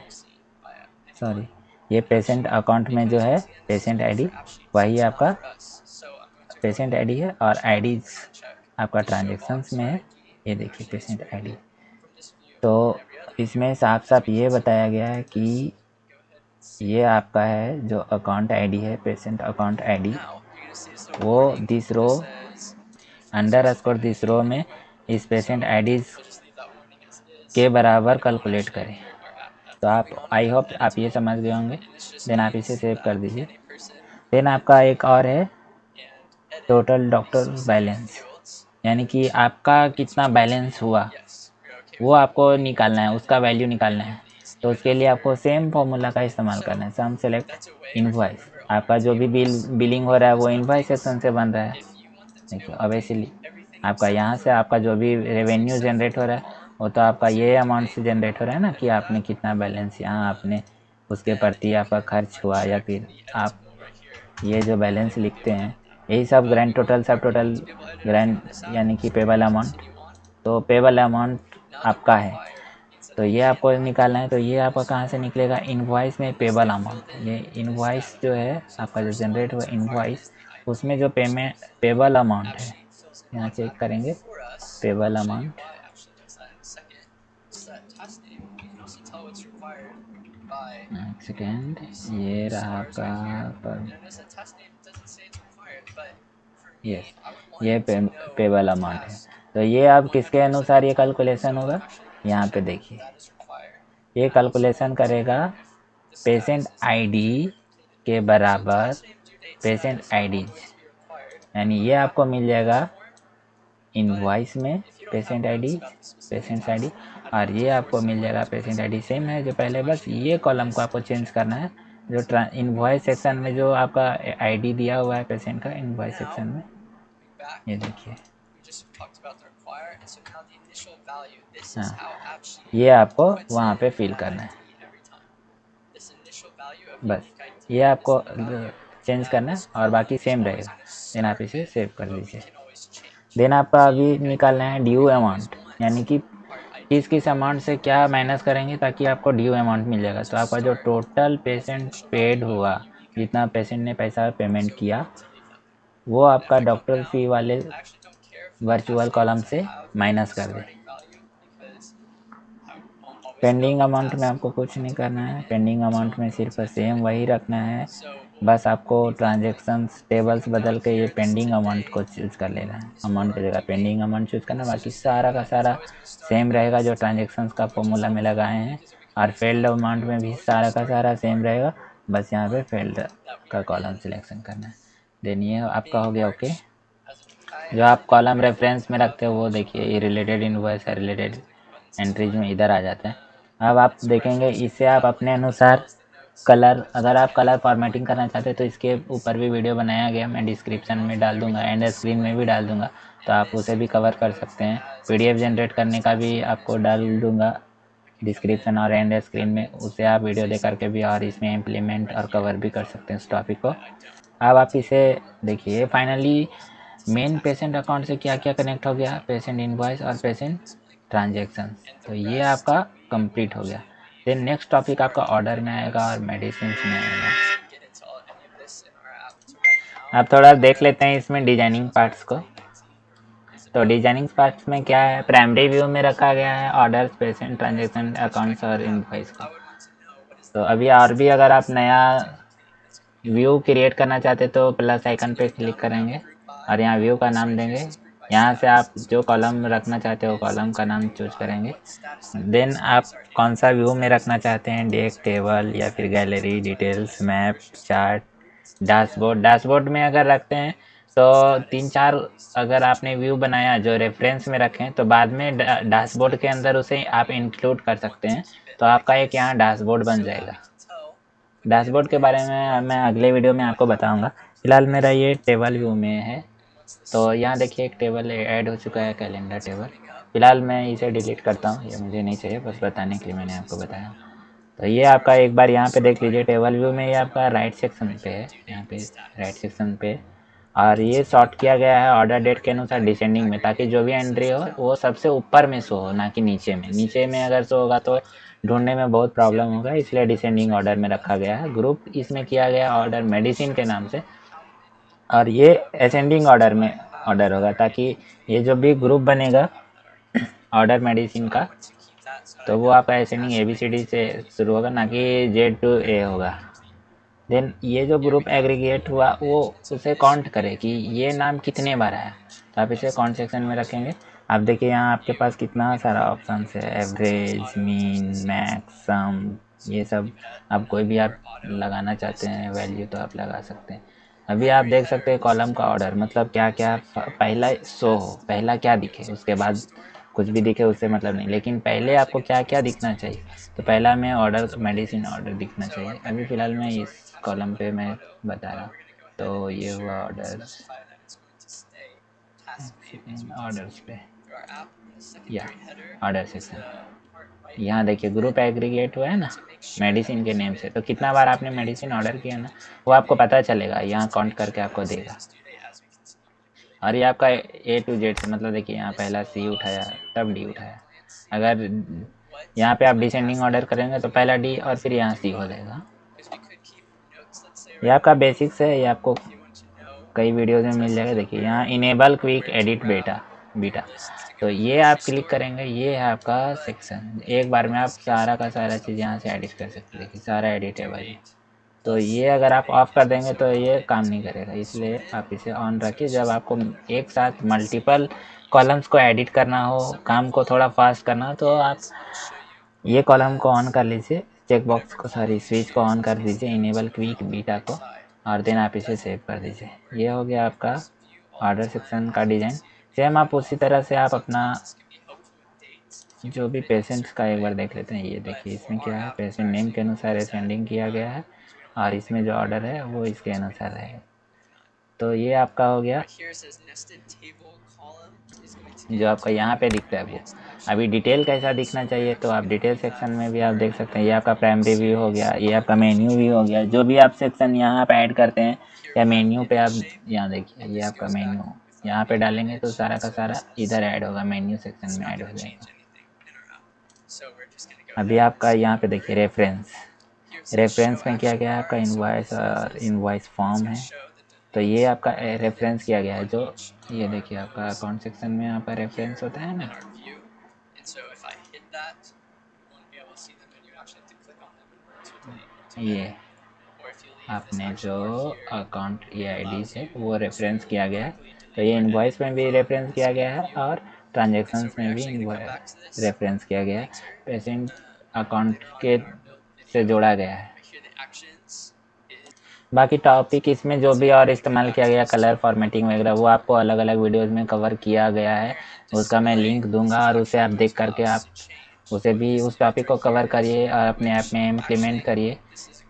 सॉरी ये पेशेंट अकाउंट में जो है पेशेंट आईडी वही आपका पेशेंट आईडी है और आईडी आपका ट्रांजैक्शंस में है। ये देखिए पेशेंट आईडी। तो इसमें साफ साफ ये बताया गया है कि ये आपका है जो अकाउंट आईडी है, पेशेंट अकाउंट आईडी, वो दिस रो अंडरस्कोर दिस रो में इस पेशेंट आईडीज के बराबर कैलकुलेट करें। तो आप आई होप आप ये समझ गए होंगे। देन आप इसे सेव कर दीजिए। देन आपका एक और है टोटल डॉक्टर बैलेंस, यानी कि आपका कितना बैलेंस हुआ वो आपको निकालना है, उसका वैल्यू निकालना है। तो उसके लिए आपको सेम फॉर्मूला का इस्तेमाल करना है, सम सेलेक्ट इनवॉइस। आपका जो भी बिलिंग हो रहा है वो इनवॉइस सेक्शन से बन रहा है। देखिए ऑब्वियसली आपका यहाँ से आपका जो भी रेवेन्यू जनरेट हो रहा है वो तो आपका ये अमाउंट से जनरेट हो रहा है ना कि आपने कितना बैलेंस यहाँ आपने उसके प्रति आपका खर्च हुआ, या फिर आप ये जो बैलेंस लिखते हैं यही सब ग्रैंड टोटल, सब टोटल, ग्रैंड यानी कि पेबल अमाउंट। तो पेबल अमाउंट आपका है, तो ये आपको निकालना है। तो ये आपका कहाँ से निकलेगा? इनवॉइस में पेबल अमाउंट। ये इनवॉइस जो है आपका जो जनरेट हुआ इनवॉइस, उसमें जो पेबल अमाउंट है, यहाँ चेक करेंगे पेबल अमाउंट। एक सेकेंड, ये रहा आपका ये पेबल अमाउंट है। तो ये अब किसके अनुसार ये कैलकुलेशन होगा? यहाँ पे देखिए, ये कैलकुलेशन करेगा पेशेंट आईडी के बराबर पेशेंट आईडी, यानी ये आपको मिल जाएगा इनवॉइस में पेशेंट आईडी, और ये आपको मिल जाएगा पेशेंट आईडी सेम है जो पहले, बस ये कॉलम को आपको चेंज करना है। जो इनवॉइस सेक्शन में जो आपका आईडी दिया हुआ है पेशेंट का, इनवॉइस सेक्शन में ये देखिए, हाँ, ये आपको वहाँ पे फिल करना है, बस ये आपको चेंज करना है और बाकी सेम रहेगा। देन आप इसे सेव कर लीजिए। देन आपका अभी निकालना है ड्यू अमाउंट, यानी कि किस अमाउंट से क्या माइनस करेंगे ताकि आपको ड्यू अमाउंट मिल जाएगा। तो आपका जो टोटल पेशेंट पेड हुआ, जितना पेशेंट ने पैसा पेमेंट किया, वो आपका डॉक्टर फी वाले वर्चुअल कॉलम से माइनस कर दे। पेंडिंग अमाउंट में आपको कुछ नहीं करना है, पेंडिंग अमाउंट में सिर्फ सेम वही रखना है, बस आपको ट्रांजेक्शन्स टेबल्स बदल के ये पेंडिंग अमाउंट को चूज़ कर लेना है। अमाउंट की जगह पेंडिंग अमाउंट चूज़ करना, बाकी सारा का सारा सेम रहेगा जो ट्रांजेक्शन्स का फॉर्मूला में लगाए हैं। और फेल्ड अमाउंट में भी सारा का सारा सेम रहेगा, बस यहाँ पे फेल्ड का कॉलम सिलेक्शन करना है। देन ये आपका हो गया ओके। जो आप कॉलम रेफरेंस में रखते हो वो देखिए, ये रिलेटेड इनवॉइस है, रिलेटेड एंट्रीज में इधर आ जाता है। अब आप देखेंगे इसे आप अपने अनुसार कलर, अगर आप कलर फॉर्मेटिंग करना चाहते हैं तो इसके ऊपर भी वीडियो बनाया गया, मैं डिस्क्रिप्शन में डाल दूंगा, एंड स्क्रीन में भी डाल दूंगा, तो आप उसे भी कवर कर सकते हैं। पीडीएफ जनरेट करने का भी आपको डाल दूंगा डिस्क्रिप्शन और एंड स्क्रीन में, उसे आप वीडियो देख करके भी और इसमें इम्प्लीमेंट और कवर भी कर सकते हैं इस टॉपिक को। अब आप इसे देखिए, फाइनली मेन पेशेंट अकाउंट से क्या क्या कनेक्ट हो गया, पेशेंट इनवॉइस और पेशेंट ट्रांजेक्शन, तो ये आपका कंप्लीट हो गया। देन नेक्स्ट टॉपिक आपका ऑर्डर में आएगा और मेडिसिन में आएगा। आप थोड़ा देख लेते हैं इसमें डिजाइनिंग पार्ट्स को। तो डिजाइनिंग पार्ट्स में क्या है, प्राइमरी व्यू में रखा गया है ऑर्डर्स, पेशेंट, ट्रांजेक्शन, अकाउंट्स और इनवॉइस को। तो अभी और भी अगर आप नया व्यू क्रिएट करना चाहते तो प्लस आइकन पे क्लिक करेंगे और यहाँ व्यू का नाम देंगे। यहाँ से आप जो कॉलम रखना चाहते हो कॉलम का नाम चूज करेंगे। देन आप कौन सा व्यू में रखना चाहते हैं, डेक, टेबल या फिर gallery, details, map, chart, dashboard. Dashboard में अगर रखते हैं तो 3-4 अगर आपने व्यू बनाया जो रेफरेंस में रखें तो बाद में डैशबोर्ड के अंदर उसे आप इंक्लूड कर सकते हैं, तो आपका एक यहाँ डैशबोर्ड बन जाएगा। डैशबोर्ड के बारे में मैं अगले वीडियो में आपको बताऊंगा। फिलहाल मेरा ये टेबल व्यू में है। तो यहाँ देखिए एक टेबल ऐड हो चुका है, कैलेंडर टेबल। फिलहाल मैं इसे डिलीट करता हूँ, ये मुझे नहीं चाहिए, बस बताने के लिए मैंने आपको बताया। तो ये आपका एक बार यहाँ पे देख लीजिए टेबल व्यू में, ये आपका राइट सेक्शन पे है, यहाँ पे राइट सेक्शन पे। और ये सॉर्ट किया गया है ऑर्डर डेट के अनुसार डिसेंडिंग में, ताकि जो भी एंट्री हो वो सबसे ऊपर में शो हो, ना कि नीचे में। नीचे में अगर शो होगा तो ढूंढने में बहुत प्रॉब्लम होगा, इसलिए डिसेंडिंग ऑर्डर में रखा गया है। ग्रुप इसमें किया गया ऑर्डर मेडिसिन के नाम से, और ये असेंडिंग ऑर्डर में ऑर्डर होगा, ताकि ये जो भी ग्रुप बनेगा ऑर्डर मेडिसिन का, तो वो आपका असेंडिंग ABCD से शुरू होगा, ना कि Z to A होगा। देन ये जो ग्रुप एग्रीगेट हुआ वो उसे काउंट करे कि ये नाम कितने बार आया, तो आप इसे काउंट सेक्शन में रखेंगे। आप देखिए यहाँ आपके पास कितना सारा ऑप्शन है, एवरेज, मीन, मैक्स, सम, ये सब आप कोई भी आप लगाना चाहते हैं वैल्यू तो आप लगा सकते हैं। अभी आप देख सकते हैं कॉलम का ऑर्डर, मतलब क्या क्या पहला शो हो, पहला क्या दिखे, उसके बाद कुछ भी दिखे उससे मतलब नहीं, लेकिन पहले आपको क्या क्या दिखना चाहिए। तो पहला में ऑर्डर मेडिसिन ऑर्डर दिखना चाहिए। अभी फ़िलहाल मैं इस कॉलम पे मैं बता रहा हूँ। तो ये हुआ ऑर्डर्स पे। या ऑर्डर सेक्शन, यहाँ देखिए ग्रुप एग्रीगेट हुआ है ना मेडिसिन के नेम से, तो कितना बार आपने मेडिसिन ऑर्डर किया ना वो आपको पता चलेगा, यहाँ काउंट करके आपको देगा। और ये आपका A to Z से, मतलब देखिए यहाँ पहला C उठाया तब D उठाया। अगर यहाँ पे आप डिसेंडिंग ऑर्डर करेंगे तो पहला D और फिर यहाँ C हो जाएगा। ये आपका बेसिक्स है, ये आपको कई वीडियोज़ में मिल जाएगा। देखिए यहाँ इनेबल क्विक एडिट बीटा, तो ये आप क्लिक करेंगे, ये है आपका सेक्शन। एक बार में आप सारा का सारा चीज़ यहाँ से एडिट कर सकते हैं। देखिए सारा एडिटेबल है। तो ये अगर आप ऑफ कर देंगे तो ये काम नहीं करेगा, इसलिए आप इसे ऑन रखिए। जब आपको एक साथ मल्टीपल कॉलम्स को एडिट करना हो, काम को थोड़ा फास्ट करना हो, तो आप ये कॉलम को ऑन कर लीजिए, चेक बॉक्स को स्विच को ऑन कर दीजिए इनेबल क्विक बीटा को, और देन आप इसे सेव कर दीजिए। ये हो गया आपका ऑर्डर सेक्शन का डिज़ाइन। सेम आप उसी तरह से आप अपना जो भी पेशेंट्स का एक बार देख लेते हैं। ये देखिए इसमें क्या है, पेशेंट नेम के अनुसार असेंडिंग किया गया है, और इसमें जो ऑर्डर है वो इसके अनुसार है। तो ये आपका हो गया जो आपका यहाँ पे दिखता है वो। अभी डिटेल कैसा दिखना चाहिए तो आप डिटेल सेक्शन में भी आप देख सकते हैं। ये आपका प्राइमरी व्यू हो गया, ये आपका मेन्यू व्यू हो गया। जो भी आप सेक्शन यहाँ पे ऐड करते हैं या मेन्यू पे, आप यहाँ देखिए ये आपका मेन्यू, यहाँ पे डालेंगे तो सारा का सारा इधर ऐड होगा, मेन्यू सेक्शन में ऐड हो जाएगा। अभी आपका यहाँ पे देखिए रेफरेंस में क्या गया है आपका इनवॉइस और इनवॉइस फॉर्म है। तो ये आपका रेफरेंस किया गया है, जो ये देखिए आपका अकाउंट सेक्शन में यहाँ पर रेफरेंस होता है ना, ये आपने जो अकाउंट ये आईडी है वो रेफरेंस किया गया है। तो ये इनवॉइस में भी रेफरेंस किया गया है और ट्रांजैक्शंस में भी रेफरेंस किया गया है, पेशेंट अकाउंट के से जोड़ा गया है। बाकी टॉपिक इसमें जो भी और इस्तेमाल किया गया, कलर फॉर्मेटिंग वगैरह, वो आपको अलग अलग वीडियोस में कवर किया गया है, उसका मैं लिंक दूंगा, और उसे आप देख करके आप उसे भी उस टॉपिक को कवर करिए और अपने ऐप में इम्प्लीमेंट करिए।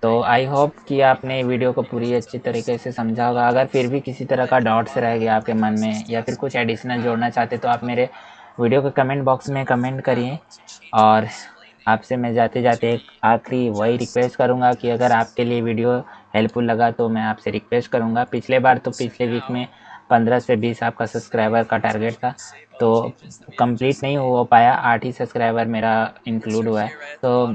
तो आई होप कि आपने वीडियो को पूरी अच्छी तरीके से समझा होगा। अगर फिर भी किसी तरह का डाउट्स रह गया आपके मन में या फिर कुछ एडिशनल जोड़ना चाहते तो आप मेरे वीडियो के कमेंट बॉक्स में कमेंट करिए। और आपसे मैं जाते जाते एक आखिरी वही रिक्वेस्ट करूँगा कि अगर आपके लिए वीडियो हेल्पफुल लगा तो मैं आपसे रिक्वेस्ट करूँगा, पिछले बार तो पिछले वीक में 15 से 20 आपका सब्सक्राइबर का टारगेट था, तो कंप्लीट नहीं हो पाया, 8 ही सब्सक्राइबर मेरा इंक्लूड हुआ है। तो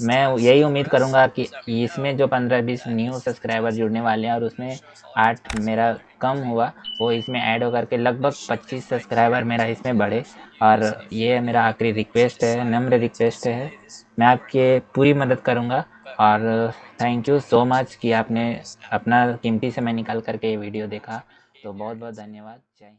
मैं यही उम्मीद करूँगा कि इसमें जो 15-20 न्यू सब्सक्राइबर जुड़ने वाले हैं और उसमें 8 मेरा कम हुआ, वो इसमें ऐड होकर के लगभग 25 सब्सक्राइबर मेरा इसमें बढ़े। और ये मेरा आखिरी रिक्वेस्ट है, नम्र रिक्वेस्ट है, मैं आपकी पूरी मदद करूँगा। और थैंक यू सो मच कि आपने अपना कीमती समय निकाल करके ये वीडियो देखा। तो बहुत बहुत धन्यवाद। जय हिंद।